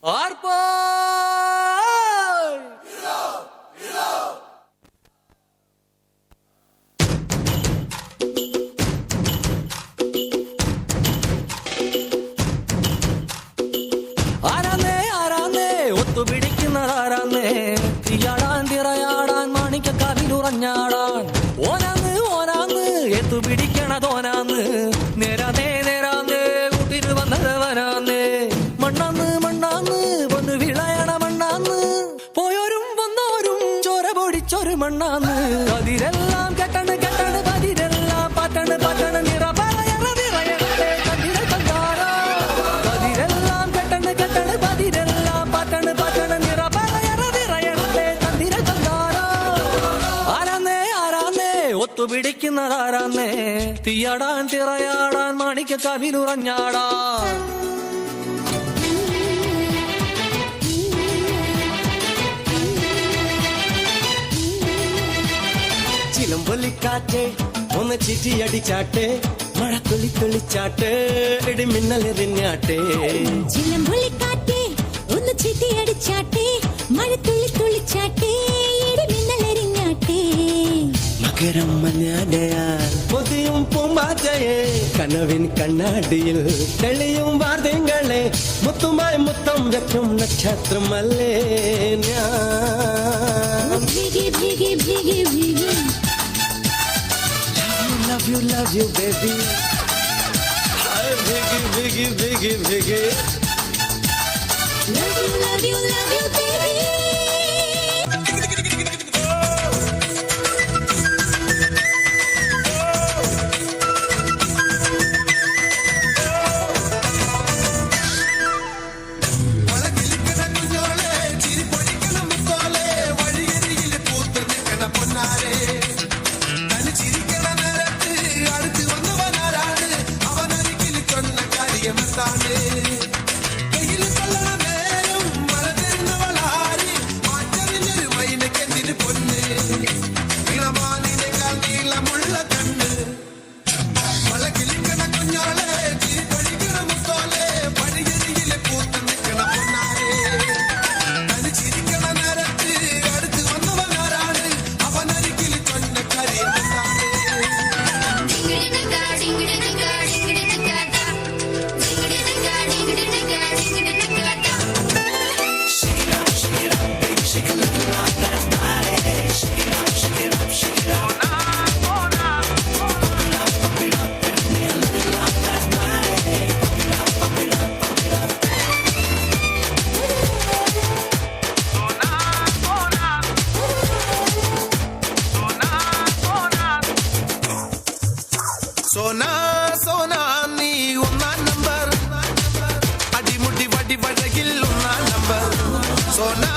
ആർപ്പാ ഒത്തുപിടിക്കുന്നതാരാന്നേ തീയാടാൻ തിറയാടാൻ മാണിക്കക്കാവിലുറഞ്ഞാടാൻ ഓനാന്ന് ഓനാന്ന് എത്തുപിടിക്കണതോനാന്ന് നേരാന്നേ നേരാന്നേ കൂട്ടിന് വന്നതവനാന്നേ മണ്ണാന്ന് മണ്ണാന്ന് വന്ന് വിളയണ മണ്ണാന്ന് പോയോരും വന്നോരും ചോര പൊടിച്ചൊരു മണ്ണാന്ന് അതിരെല്ലാം കെട്ടണ് കെട്ടണ് പതിരെല്ലാം പാറ്റണ് പാറ്റണ് നിറ പറയണ നിറയണേ കണ്ടിര കണ്ടാരോ അതിരെല്ലാം കെട്ടണ് കെട്ടണ് പതിരെല്ലാം പാറ്റണ് പാറ്റണ് നിറ പറയണ നിറയണേ കണ്ടിര കണ്ടാരോ ആരാന്നേ ആരാന്നേ ഒത്തുപിടിക്കുന്നതാരാന്നേ തീയാടാൻ തിറയാടാൻ മാണിക്കക്കാവിലുറഞ്ഞാടാൻ ചിലമ്പൊലിക്കാറ്റേ ഒന്ന് ചിറ്റിയടിച്ചാട്ടെ മഴ തുള്ളി തുള്ളിച്ചാട്ടെ ഇടിമിന്നലെറിഞ്ഞാട്ടെ ചിലമ്പൊലിക്കാറ്റേ ഒന്ന് ചിറ്റിയടിച്ചാട്ടെ മഴ തുള്ളി തുള്ളിച്ചാട്ടെ ഇടിമിന്നലെറിഞ്ഞാട്ടെ മകരം മഞ്ഞാടയാൽ പൊതിയും പൂമ്പാറ്റയെ കനവിൻ കണ്ണാടിയിൽ തെളിയും വാർത്തകളെ മുത്തുമായി മുത്തം വെക്കും നക്ഷത്രമല്ലേ ഞാൻ ഭീഗി ഭീഗി ഭീഗി ഭീഗി love you baby biggie biggie biggie biggie love you baby സോനാ സോനാ നീ ഒന്നാം നമ്പർ അടിമുടി വടി വഴകിൽ ഒന്നാം നമ്പർ സോനാ